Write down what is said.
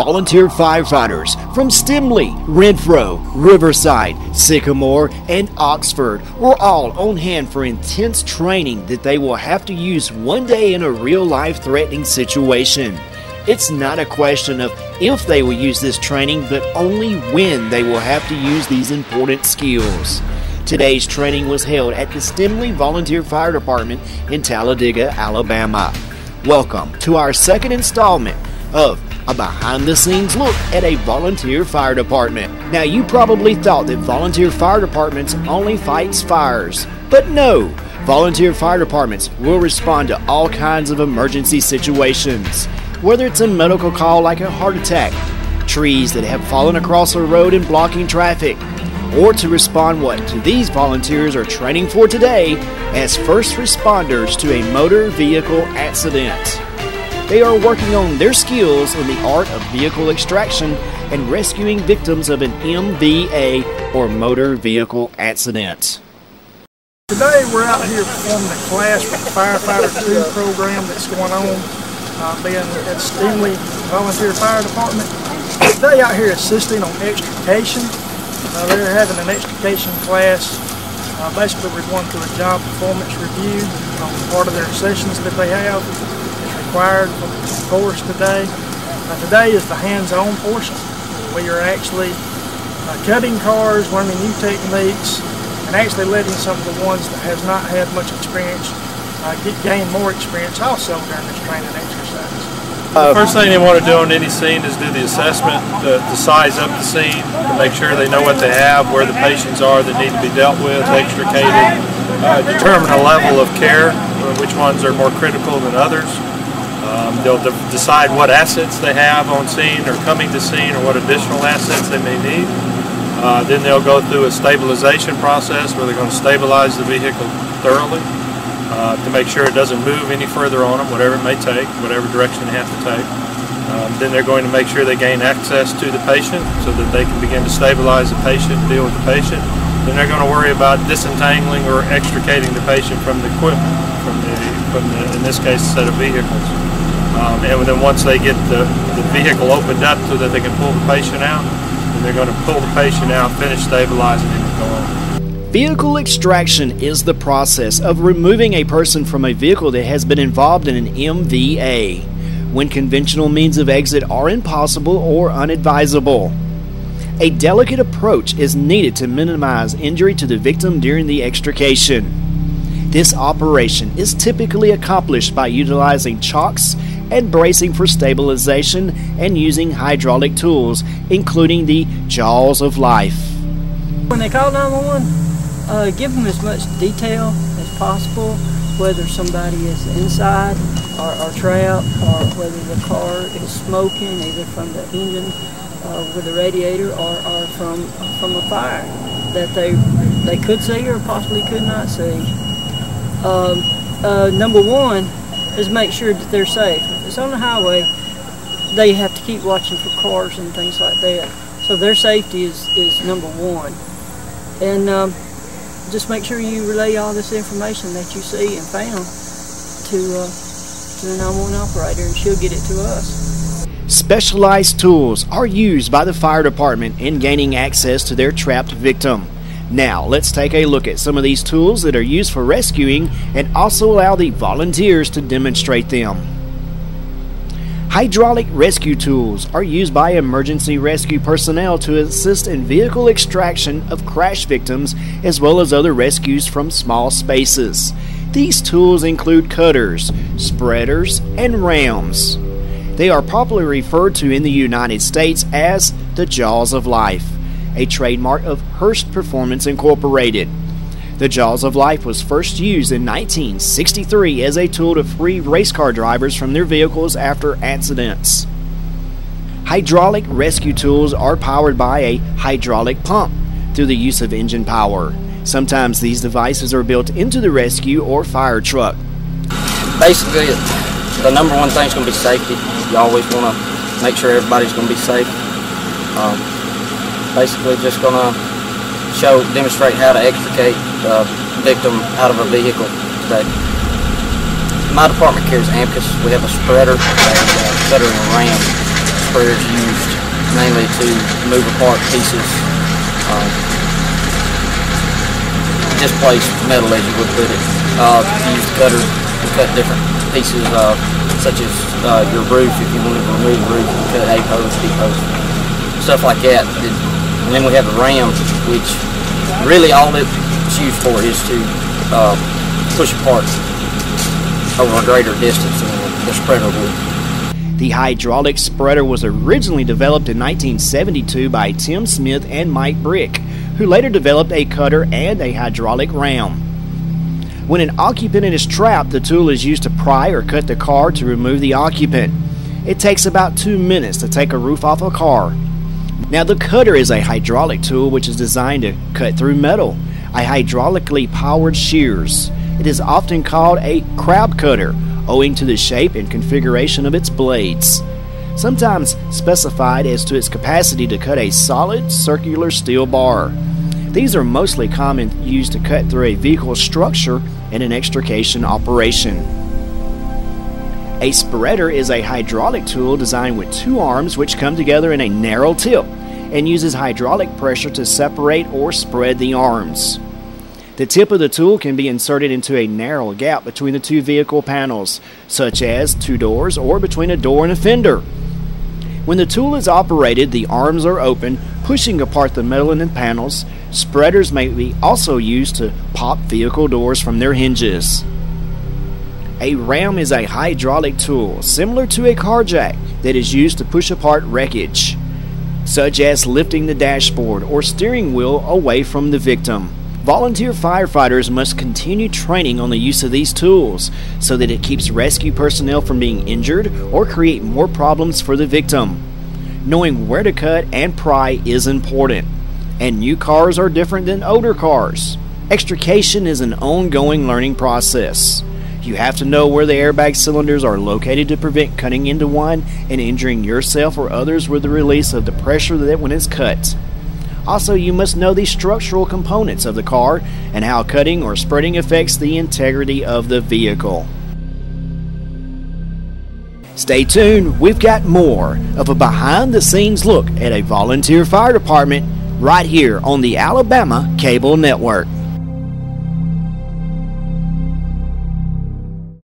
volunteer firefighters from Stemley, Renfroe, Riverside, Sycamore, and Oxford were all on hand for intense training that they will have to use one day in a real life-threatening situation. It's not a question of if they will use this training, but only when they will have to use these important skills. Today's training was held at the Stemley Volunteer Fire Department in Talladega, Alabama. Welcome to our second installment of a behind-the-scenes look at a volunteer fire department. Now, you probably thought that volunteer fire departments only fights fires, but no. Volunteer fire departments will respond to all kinds of emergency situations, whether it's a medical call like a heart attack, trees that have fallen across a road and blocking traffic, or to respond to these volunteers are training for today as first responders to a motor vehicle accident. They are working on their skills in the art of vehicle extraction and rescuing victims of an MVA or motor vehicle accident. Today we're out here performing a class with the Firefighter 2 program that's going on, being at Stemley Volunteer Fire Department. Today out here assisting on extrication. They're having an extrication class. Basically we're going through a job performance review on part of their sessions that they have. It's required for the course today. Today is the hands-on portion. We are actually cutting cars, learning new techniques, and actually letting some of the ones that has not had much experience gain more experience also during this training exercise. The first thing they want to do on any scene is do the assessment, to size up the scene, to make sure they know what they have, where the patients are that need to be dealt with, extricated, determine a level of care, which ones are more critical than others. They'll decide what assets they have on scene or coming to scene, or what additional assets they may need. Then they'll go through a stabilization process where they're going to stabilize the vehicle thoroughly to make sure it doesn't move any further on them, whatever it may take, whatever direction they have to take. Then they're going to make sure they gain access to the patient so that they can begin to stabilize the patient, deal with the patient. Then they're going to worry about disentangling or extricating the patient from the equipment, in this case, a set of vehicles. And then once they get the vehicle opened up so that they can pull the patient out, then they're going to pull the patient out, finish stabilizing, and go on. Vehicle extraction is the process of removing a person from a vehicle that has been involved in an MVA, when conventional means of exit are impossible or unadvisable. A delicate approach is needed to minimize injury to the victim during the extrication. This operation is typically accomplished by utilizing chocks and bracing for stabilization and using hydraulic tools, including the jaws of life. When they call 911, give them as much detail as possible, whether somebody is inside or trapped, or whether the car is smoking either from the engine with the radiator or from a fire that they could see or possibly could not see. Number one is make sure that they're safe. If it's on the highway, they have to keep watching for cars and things like that. So their safety is number one. And just make sure you relay all this information that you see and found to the 911 operator, and she'll get it to us. Specialized tools are used by the fire department in gaining access to their trapped victim. Now, let's take a look at some of these tools that are used for rescuing and also allow the volunteers to demonstrate them. Hydraulic rescue tools are used by emergency rescue personnel to assist in vehicle extraction of crash victims as well as other rescues from small spaces. These tools include cutters, spreaders, and rams. They are popularly referred to in the United States as the jaws of life, a trademark of Hearst Performance Incorporated. The jaws of life was first used in 1963 as a tool to free race car drivers from their vehicles after accidents. Hydraulic rescue tools are powered by a hydraulic pump through the use of engine power. Sometimes these devices are built into the rescue or fire truck. Basically, the number one thing is going to be safety. You always want to make sure everybody's going to be safe. Basically, just going to demonstrate how to extricate the victim out of a vehicle today. My department carries AMCUS. We have a spreader, a cutter, and a ram. spreader is used mainly to move apart pieces, displaced metal, as you would put it. You use the cutter to cut different pieces, such as your roof. If you wanted to remove the roof, you cut A post, B post, stuff like that. And then we have the ram, which really all it's used for is to push apart over a greater distance than the spreader would. The hydraulic spreader was originally developed in 1972 by Tim Smith and Mike Brick, who later developed a cutter and a hydraulic ram. When an occupant is trapped, the tool is used to pry or cut the car to remove the occupant. It takes about 2 minutes to take a roof off a car. Now, the cutter is a hydraulic tool which is designed to cut through metal, a hydraulically powered shears. It is often called a crab cutter, owing to the shape and configuration of its blades, sometimes specified as to its capacity to cut a solid circular steel bar. These are mostly used to cut through a vehicle structure in an extrication operation. A spreader is a hydraulic tool designed with 2 arms which come together in a narrow tip and uses hydraulic pressure to separate or spread the arms. The tip of the tool can be inserted into a narrow gap between the 2 vehicle panels, such as 2 doors or between a door and a fender. When the tool is operated, the arms are open, pushing apart the metal in the panels. Spreaders may be also used to pop vehicle doors from their hinges. A ram is a hydraulic tool similar to a car jack that is used to push apart wreckage, such as lifting the dashboard or steering wheel away from the victim. Volunteer firefighters must continue training on the use of these tools so that it keeps rescue personnel from being injured or create more problems for the victim. Knowing where to cut and pry is important, and new cars are different than older cars. Extrication is an ongoing learning process. You have to know where the airbag cylinders are located to prevent cutting into one and injuring yourself or others with the release of the pressure that when it's cut. Also, you must know the structural components of the car and how cutting or spreading affects the integrity of the vehicle. Stay tuned, we've got more of a behind-the-scenes look at a volunteer fire department right here on the Alabama Cable Network.